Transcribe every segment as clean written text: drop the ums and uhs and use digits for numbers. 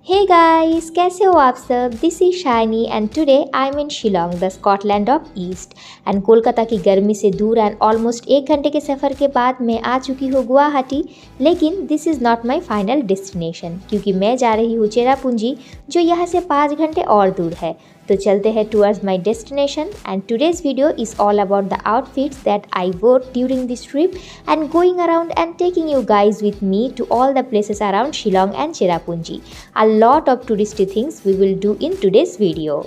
Hey guys, कैसे हो आप सब? This is Shiny and today I'm in Shillong, the Scotland of East. And Kolkata की गर्मी से दूर एंड ऑलमोस्ट 1 घंटे के सफ़र के बाद मैं आ चुकी हूँ गुवाहाटी। लेकिन this is not my final destination क्योंकि मैं जा रही हूँ चेरापूंजी जो यहाँ से 5 घंटे और दूर है। तो चलते हैं towards my destination and today's video is all about the outfits that I wore during this trip and going around and taking you guys with me to all the places around Shillong and Cherrapunji. A lot of touristy things we will do in today's video.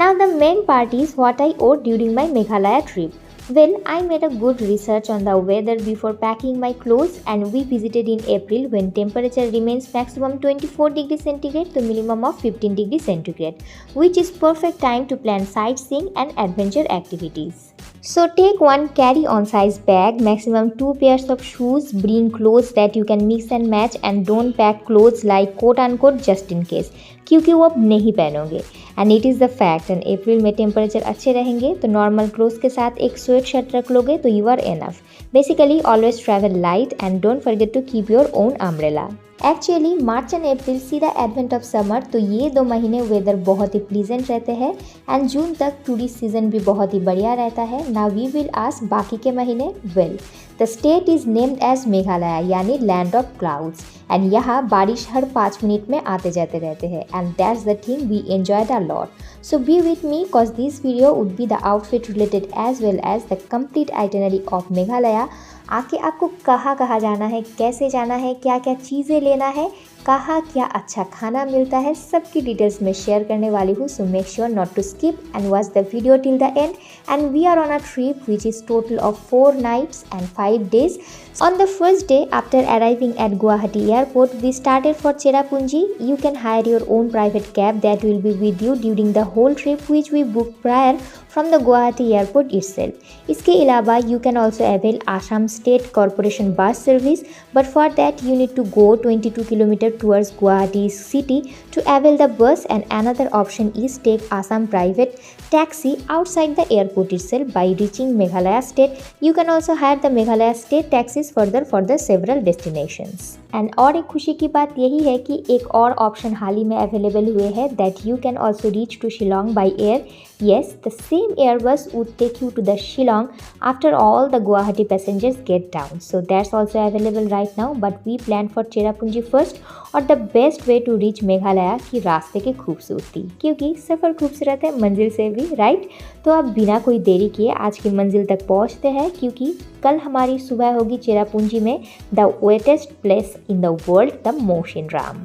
Now the main part is what I wore during my Meghalaya trip. Well, I made a good research on the weather before packing my clothes and we visited in April when temperature remains maximum 24 degrees centigrade to minimum of 15 degrees centigrade, which is perfect time to plan sightseeing and adventure activities. So take one carry-on size bag, maximum 2 pairs of shoes, bring clothes that you can mix and match and don't pack clothes like quote unquote just in case क्योंकि वो अब नहीं पहनोगे and it is the fact and April में temperature अच्छे रहेंगे तो normal clothes के साथ एक स्वेट शर्ट रख लोगे तो you are enough. Basically always travel light and don't forget to keep your own umbrella. Actually March and April see the advent of summer तो ये 2 महीने वेदर बहुत ही प्लीजेंट रहते हैं एंड जून तक टूरिस्ट सीजन भी बहुत ही बढ़िया रहता है। नाउ वी विल आस्क बाकी के महीने। Well the state is named as Meghalaya यानी लैंड ऑफ क्लाउड्स एंड यहाँ बारिश हर 5 मिनट में आते जाते रहते हैं and that's the thing we enjoyed a lot. So be with me cause this video would be the outfit related as well as the complete itinerary of Meghalaya. आके आपको कहाँ कहाँ जाना है, कैसे जाना है, क्या क्या चीज़ें लेना है, कहाँ क्या अच्छा खाना मिलता है, सबकी डिटेल्स में शेयर करने वाली हूँ। So make sure not to skip and watch the video till the end and we are on a trip which is total of 4 nights and 5 days. On the first day after arriving at Guwahati Airport, we started for Cherrapunji. You can hire your own private cab that will be with you during the whole trip which we booked prior from the Guwahati Airport itself. इसके अलावा you can also avail Assam State Corporation bus service but for that you need to go 22 km towards Guwahati city to avail the bus and another option is take Assam private taxi outside the airport itself by reaching Meghalaya state. You can also hire the Meghalaya state taxis further for the several destinations. And और एक खुशी की बात यही है कि एक और ऑप्शन हाल ही में अवेलेबल हुए हैं that you can also reach to Shillong by air. Yes, the same Airbus would take you to the Shillong after all the Guwahati passengers get down. So that's also available right now. But we planned for Cherrapunji first और the best way to reach Meghalaya की रास्ते की खूबसूरती क्योंकि सफ़र खूबसूरत है मंजिल से भी राइट. तो अब बिना कोई देरी किए आज की मंजिल तक पहुँचते हैं क्योंकि कल हमारी सुबह होगी चेरापूंजी में the wettest place in the world the Mawlynnong.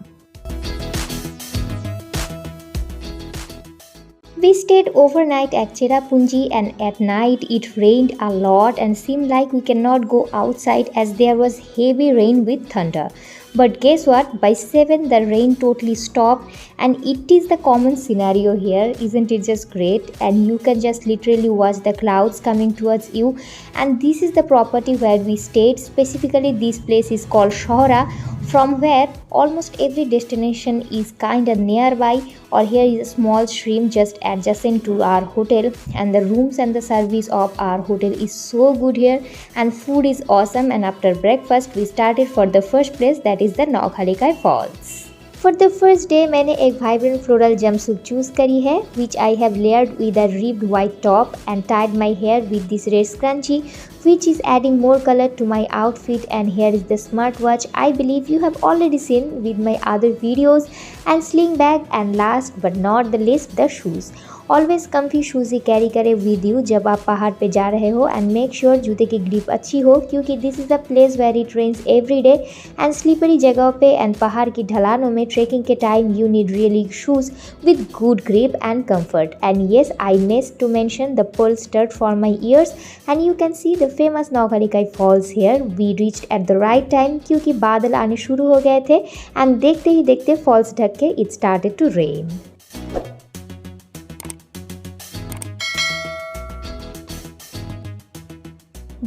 We stayed overnight at Cherrapunji and at night it rained a lot and seemed like we cannot go outside as there was heavy rain with thunder. But guess what? By 7 the rain totally stopped and it is the common scenario here. Isn't it just great? And you can just literally watch the clouds coming towards you. And this is the property where we stayed. Specifically this place is called Shahara from where almost every destination is kinda nearby. Or here is a small stream just adjacent to our hotel and the rooms and the service of our hotel is so good here and food is awesome. And after breakfast we started for the first place that is the Waterfalls Falls. For the first day मैंने एक vibrant floral jumpsuit choose करी है which I have layered with a ribbed white top and tied my hair with this red scrunchie which is adding more color to my outfit. And here is the smartwatch I believe you have already seen with my other videos and sling bag and last but not the least the shoes. Always comfy shoes he carry करें with you जब आप पहाड़ पे जा रहे हो and make sure जूते की ग्रिप अच्छी हो क्योंकि this is a place where it rains every day and slippery जगहों पे एंड पहाड़ की ढलानों में ट्रेकिंग के time you need really shoes with good grip and comfort. And yes I miss to mention the pearl stud for my ears and you can see the famous Waterfalls falls here. We reached at the right time क्योंकि बादल आने शुरू हो गए थे and देखते ही देखते falls ढक के it started to rain.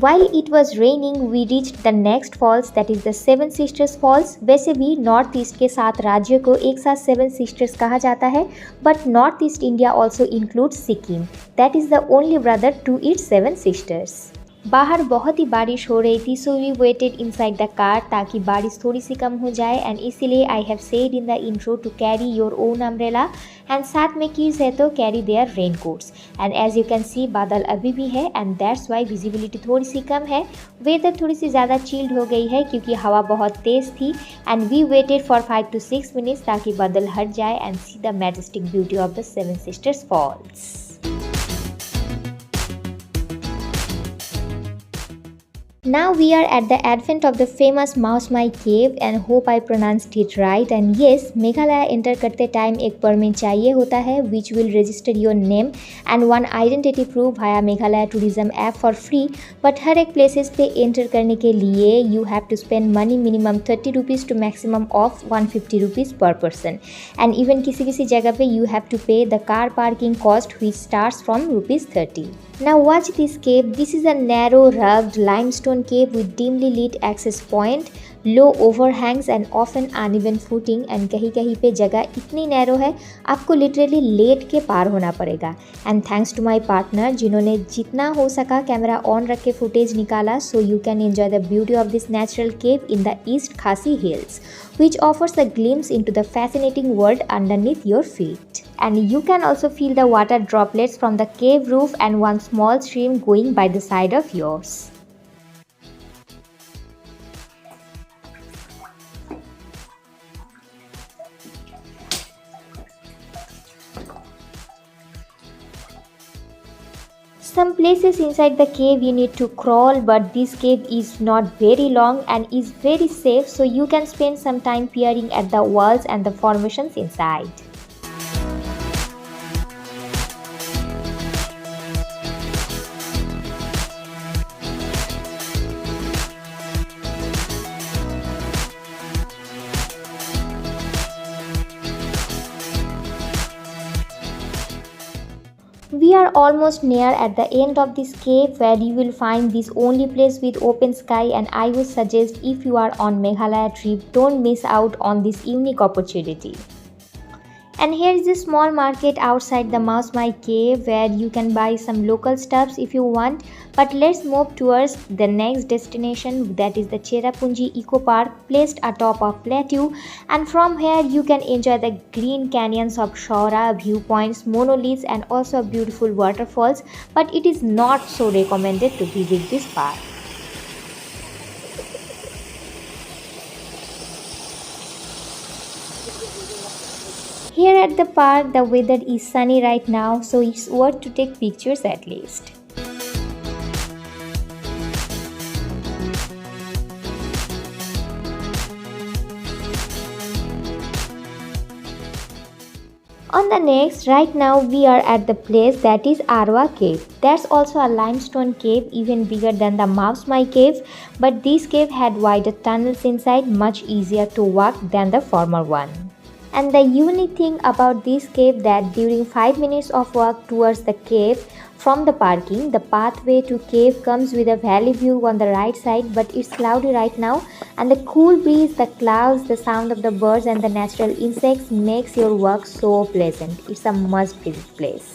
While it was raining, we reached the next falls that is the Seven Sisters Falls. वैसे भी नॉर्थ ईस्ट के 7 राज्यों को एक साथ सेवन सिस्टर्स कहा जाता है but north east India also includes Sikkim that is the only brother to its 7 sisters. बाहर बहुत ही बारिश हो रही थी, so we waited inside the car ताकि बारिश थोड़ी सी कम हो जाए। एंड इसीलिए I have said in the intro to carry your own umbrella, and साथ में किड्स है तो carry their raincoats. And as you can see बादल अभी भी है एंड दैट्स वाई विजिबिलिटी थोड़ी सी कम है। वेदर थोड़ी सी ज़्यादा चिल्ड हो गई है क्योंकि हवा बहुत तेज़ थी। And we waited for 5 to 6 minutes ताकि बादल हट जाए and see the majestic beauty of the seven sisters falls. Now we are at the advent of the famous Mawlynnong cave and hope I pronounced it right. And yes, Meghalaya enter करते time एक permit चाहिए होता है which will register your name and one identity proof via Meghalaya tourism app for free. But हर एक places पे enter करने के लिए you have to spend money minimum 30 rupees to maximum of 150 rupees per person. And even किसी किसी जगह पे you have to pay the car parking cost which starts from rupees 30. Now watch this cave. This is a narrow rugged limestone cave with dimly lit access point, low overhangs and often uneven footing and कहीं कहीं पे जगह इतनी narrow है आपको literally late के पार होना पड़ेगा। And thanks to my partner जिन्होंने जितना हो सका कैमरा ऑन रख के फुटेज निकाला so you can enjoy the beauty of this natural cave in the east खासी hills which offers a glimpse into the fascinating world underneath your feet. And you can also feel the water droplets from the cave roof and one small stream going by the side of yours. Some places inside the cave you need to crawl, but this cave is not very long and is very safe, so you can spend some time peering at the walls and the formations inside. We are almost near at the end of this cave where you will find this only place with open sky, and I would suggest if you are on Meghalaya trip, don't miss out on this unique opportunity. And here is a small market outside the Mawlynnong cave where you can buy some local stuffs if you want. But let's move towards the next destination, that is the Cherrapunjee Eco Park placed atop of plateau. And from here you can enjoy the green canyons of Shora, viewpoints, monoliths and also beautiful waterfalls. But it is not so recommended to visit this park. Here at the park, the weather is sunny right now, so it's worth to take pictures at least. On the next, right now we are at the place that is Arwa cave. That's also a limestone cave even bigger than the Mawlynnong cave, but this cave had wider tunnels inside, much easier to walk than the former one. And the unique thing about this cave that during 5 minutes of walk towards the cave from the parking, the pathway to cave comes with a valley view on the right side, but it's cloudy right now and the cool breeze, the clouds, the sound of the birds and the natural insects makes your walk so pleasant. It's a must visit place.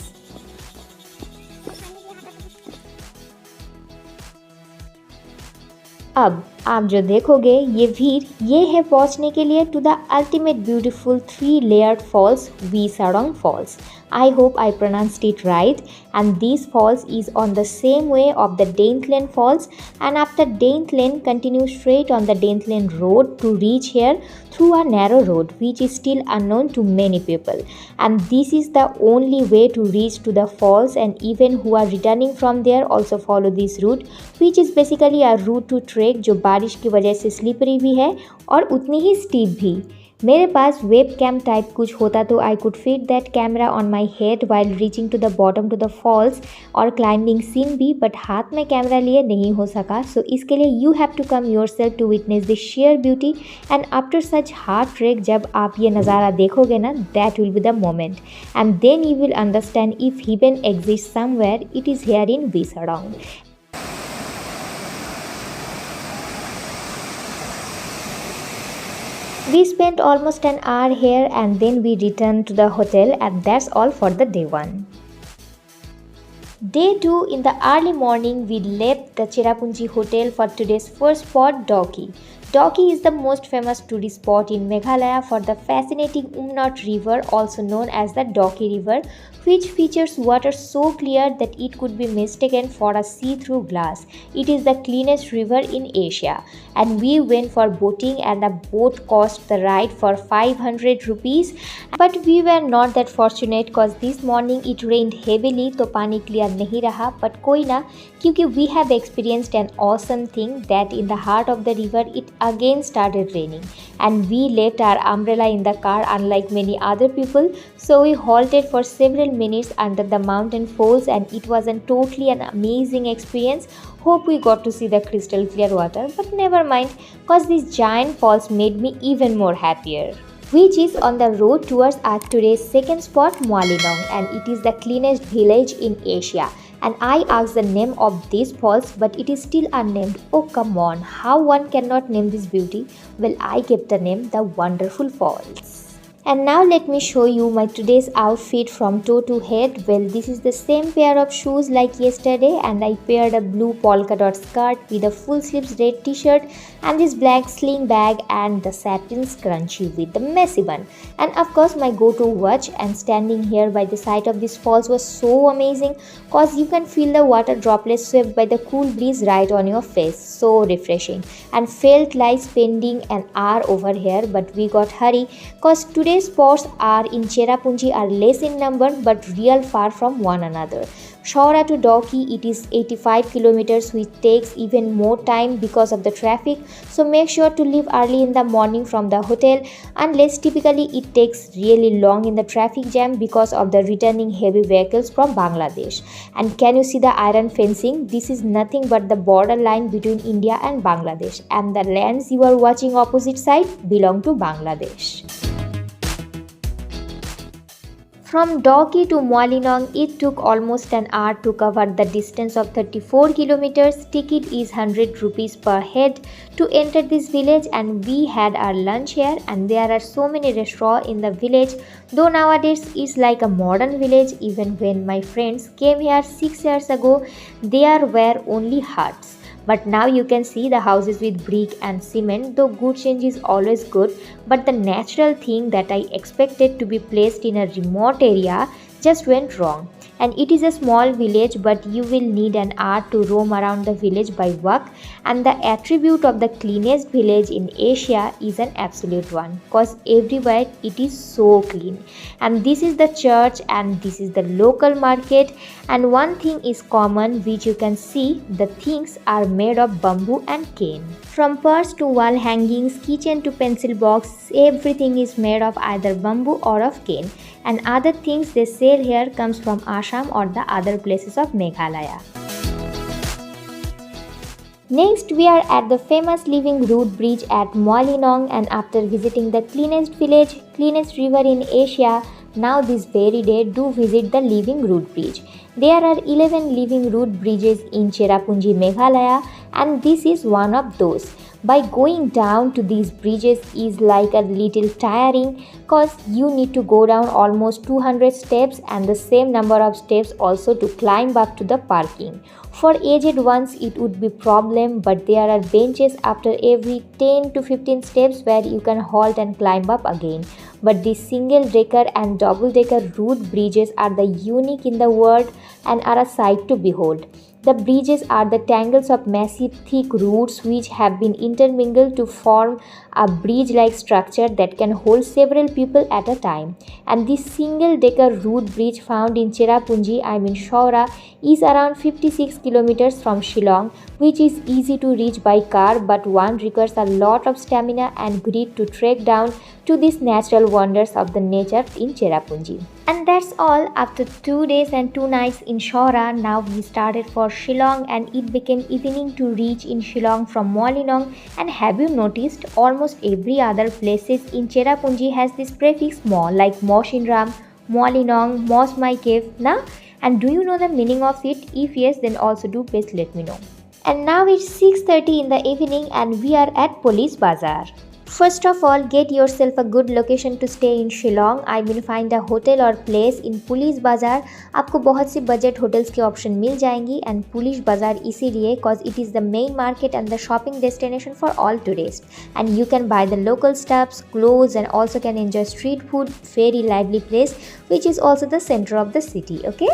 अब आप जो देखोगे ये भीड़ ये है पहुंचने के लिए to the ultimate beautiful 3 layered falls Shillong falls. I hope I pronounced it right, and this falls is on the same way of the Daintlen Falls, and after Daintlen continue straight on the Daintlen road to reach here through a narrow road which is still unknown to many people, and this is the only way to reach to the falls, and even who are returning from there also follow this route which is basically a route to trek जो बारिश की वजह से slippery भी है और उतनी ही steep भी. मेरे पास वेब कैम टाइप कुछ होता तो I could fit that camera on my head while reaching to the bottom to the falls और क्लाइंबिंग सीन भी, बट हाथ में कैमरा लिए नहीं हो सका. सो इसके लिए you have to come yourself to witness the sheer beauty, and after such hard trek जब आप ये नज़ारा देखोगे ना, that will be the moment, and then you will understand if heaven exist somewhere, it is here in Shillong. We spent almost an hour here and then we returned to the hotel, and that's all for the day 1. Day 2 in the early morning we left the Cherrapunjee hotel for today's first spot Dawki. Dawki is the most famous tourist spot in Meghalaya for the fascinating Umnot River, also known as the Dawki River, which features water so clear that it could be mistaken for a see-through glass. It is the cleanest river in Asia, and we went for boating and a boat cost the ride for 500 rupees. But we were not that fortunate cause this morning it rained heavily तो पानी clear नहीं रहा, but कोई ना, क्योंकि we have experienced an awesome thing that in the heart of the river it again started raining and we left our umbrella in the car unlike many other people, so we halted for several minutes under the mountain falls and it was totally an amazing experience. Hope we got to see the crystal clear water, but never mind cause these giant falls made me even more happier. Which is on the road towards our today's second spot Mawlynnong, and it is the cleanest village in Asia. And I asked the name of these falls but it is still unnamed. Oh come on, how one cannot name this beauty? Well, I kept the name the Wonderful Falls. And now let me show you my today's outfit from toe to head. Well, this is the same pair of shoes like yesterday and I paired a blue polka dot skirt with a full sleeves red t-shirt and this black sling bag and the satin scrunchie with the messy bun. And of course my go-to watch, and standing here by the side of these falls was so amazing cause you can feel the water droplets swept by the cool breeze right on your face. So refreshing, and felt like spending an hour over here, but we got hurry cause today's spots are in Cherrapunjee are less in number but real far from one another. Shora to Dawki it is 85 kilometers, which takes even more time because of the traffic, so make sure to leave early in the morning from the hotel, unless typically it takes really long in the traffic jam because of the returning heavy vehicles from Bangladesh. And can you see the iron fencing? This is nothing but the border line between India and Bangladesh, and the lands you are watching opposite side belong to Bangladesh. From Dawki to Mawlynnong, it took almost an hour to cover the distance of 34 kilometers. Ticket is 100 rupees per head to enter this village, and we had our lunch here, and there are so many restaurants in the village, though nowadays it's like a modern village. Even when my friends came here 6 years ago, there were only huts. But now you can see the houses with brick and cement, though good change is always good, but the natural thing that I expected to be placed in a remote area just went wrong. And it is a small village, but you will need an hour to roam around the village by walk, and the attribute of the cleanest village in Asia is an absolute one cause everywhere it is so clean. And this is the church and this is the local market, and one thing is common which you can see, the things are made of bamboo and cane. From purse to wall hangings, kitchen to pencil box, everything is made of either bamboo or of cane, and other things they sell here comes from Assam or the other places of Meghalaya. Next, we are at the famous living root bridge at Mawlynnong, and after visiting the cleanest village, cleanest river in Asia, now this very day do visit the living root bridge. There are 11 living root bridges in Cherrapunjee Meghalaya, and this is one of those. By going down to these bridges is like a little tiring cause you need to go down almost 200 steps and the same number of steps also to climb up to the parking. For aged ones it would be problem, but there are benches after every 10 to 15 steps where you can halt and climb up again. But these single decker and double decker root bridges are the unique in the world and are a sight to behold. The bridges are the tangles of massive thick roots which have been intermingled to form a bridge-like structure that can hold several people at a time. And this single-decker root bridge found in Cherrapunjee, Shaura, is around 56 kilometers from Shillong, which is easy to reach by car, but one requires a lot of stamina and grit to trek down to these natural wonders of the nature in Cherrapunjee. And that's all. After 2 days and 2 nights in Shora, now we started for Shillong, and it became evening to reach in Shillong from Mawlynnong. And have you noticed almost every other places in Cherrapunjee has this prefix Mo, like Moshinram, Mawlynnong, Mos My Cave, na? And do you know the meaning of it? If yes, then also do please let me know. And now it's 6:30 in the evening and we are at Police Bazaar. First of all, get yourself a good location to stay in Shillong. I will find a hotel or place in Police Bazaar. आपको बहुत सी budget hotels के option मिल जाएंगी and police बाजार इसीलिए cause it is the main market and the shopping destination for all tourists. And you can buy the local stuffs, clothes and also can enjoy street food. Very lively place which is also the center of the city. Okay.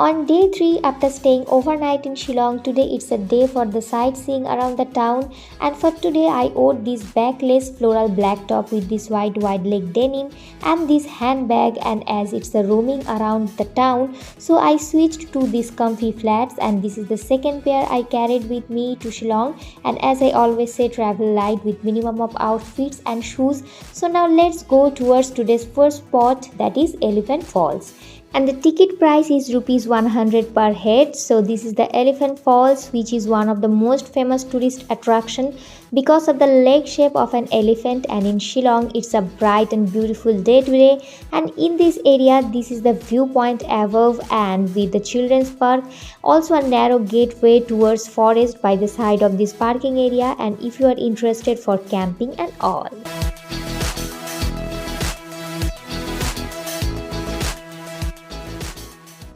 On day 3 after staying overnight in Shillong, today it's a day for the sightseeing around the town, and for today I wore this backless floral black top with this white wide leg denim and this handbag, and as it's a roaming around the town so I switched to these comfy flats, and this is the second pair I carried with me to Shillong. And as I always say, travel light with minimum of outfits and shoes. So now let's go towards today's first spot, that is Elephant Falls. And the ticket price is rupees 100 per head. So this is the Elephant Falls, which is one of the most famous tourist attraction because of the leg shape of an elephant, and in Shillong it's a bright and beautiful day today. And in this area, this is the viewpoint above and with the children's park, also a narrow gateway towards forest by the side of this parking area, and if you are interested for camping and all.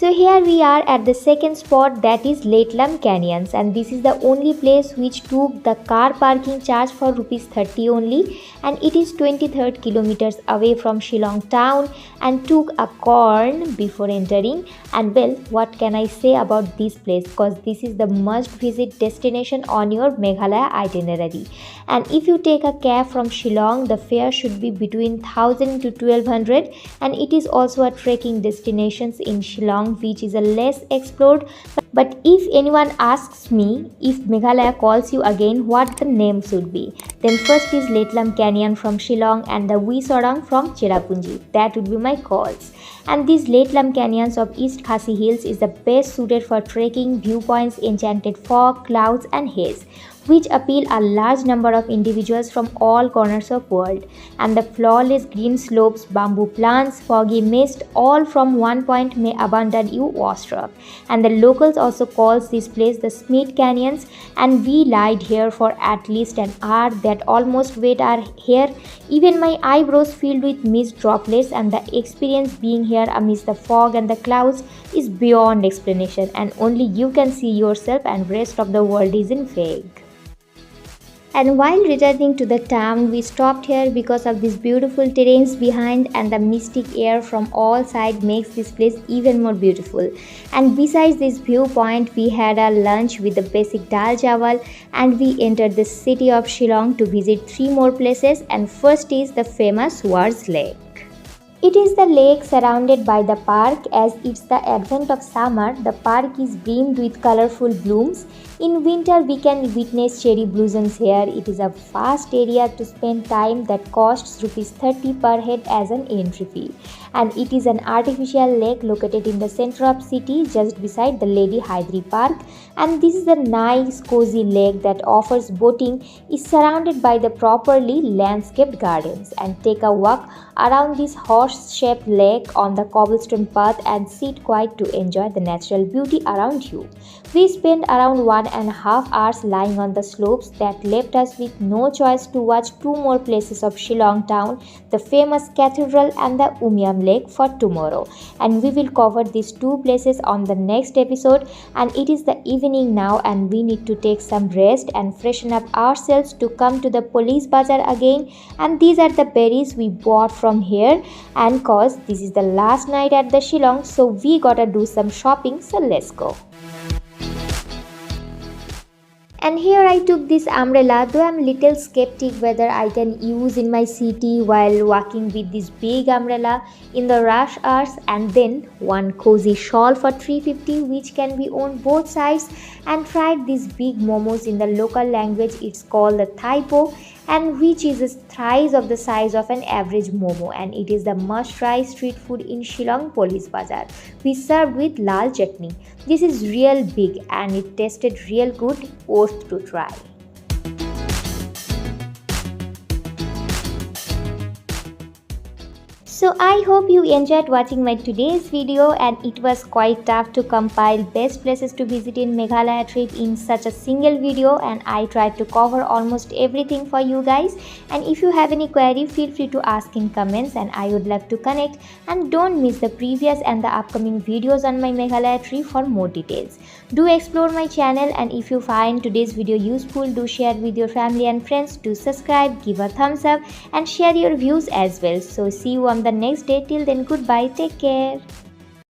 So here we are at the second spot, that is Laitlum Canyons, and this is the only place which took the car parking charge for rupees 30 only, and it is 23rd kilometers away from Shillong town, and took a corn before entering. And well, what can I say about this place, cause this is the must visit destination on your Meghalaya itinerary. And if you take a cab from Shillong, the fare should be between 1000 to 1200, and it is also a trekking destinations in Shillong which is a less explored. But if anyone asks me if Meghalaya calls you again, what the name should be, then first is Laitlum Canyon from Shillong and the Wisorang from Cherrapunjee. That would be my calls. And these Laitlum Canyons of East Khasi Hills is the best suited for trekking, viewpoints, enchanted fog, clouds and haze, which appeal a large number of individuals from all corners of world. And the flawless green slopes, bamboo plants, foggy mist, all from one point may abandon you awestruck. And the locals also calls this place the Smith Canyons, and we lied here for at least an hour that almost wet our hair. Even my eyebrows filled with mist droplets, and the experience being here amidst the fog and the clouds is beyond explanation, and only you can see yourself and rest of the world is in fake. And while returning to the town, we stopped here because of these beautiful terrains behind, and the mystic air from all sides makes this place even more beautiful. And besides this viewpoint, we had a lunch with the basic dal chawal, and we entered the city of Shillong to visit 3 more places, and first is the famous Wars Lake. It is the lake surrounded by the park. As it's the advent of summer, the park is brimmed with colorful blooms. In winter, we can witness cherry blossoms here. It is a vast area to spend time that costs rupees 30 per head as an entry fee. And it is an artificial lake located in the center of city just beside the Lady Hydri Park. And this is a nice cozy lake that offers boating, is surrounded by the properly landscaped gardens. And take a walk around this horse-shaped lake on the cobblestone path and sit quiet to enjoy the natural beauty around you. We spent around 1.5 hours lying on the slopes that left us with no choice to watch 2 more places of Shillong town, the famous cathedral and the Umiam Lake for tomorrow. And we will cover these 2 places on the next episode. And it is the evening now, and we need to take some rest and freshen up ourselves to come to the police bazaar again. And these are the berries we bought from here, and cause this is the last night at the Shillong, so we gotta do some shopping, so let's go. And here I took this umbrella, though I'm little skeptic whether I can use in my city while walking with this big umbrella in the rush hours. And then one cozy shawl for 350 which can be on both sides, and tried these big momos. In the local language it's called the thaipo, and which is thrice of the size of an average momo, and it is the must-try street food in Shillong Police Bazaar. We served with lal chutney. This is real big and it tasted real good, worth to try. So I hope you enjoyed watching my today's video, and it was quite tough to compile best places to visit in Meghalaya trip in such a single video, and I tried to cover almost everything for you guys. And if you have any query, feel free to ask in comments and I would love to connect. And don't miss the previous and the upcoming videos on my Meghalaya trip for more details. Do explore my channel, and if you find today's video useful, do share with your family and friends. Do subscribe, give a thumbs up and share your views as well. So see you on the next day. Till then, goodbye, take care.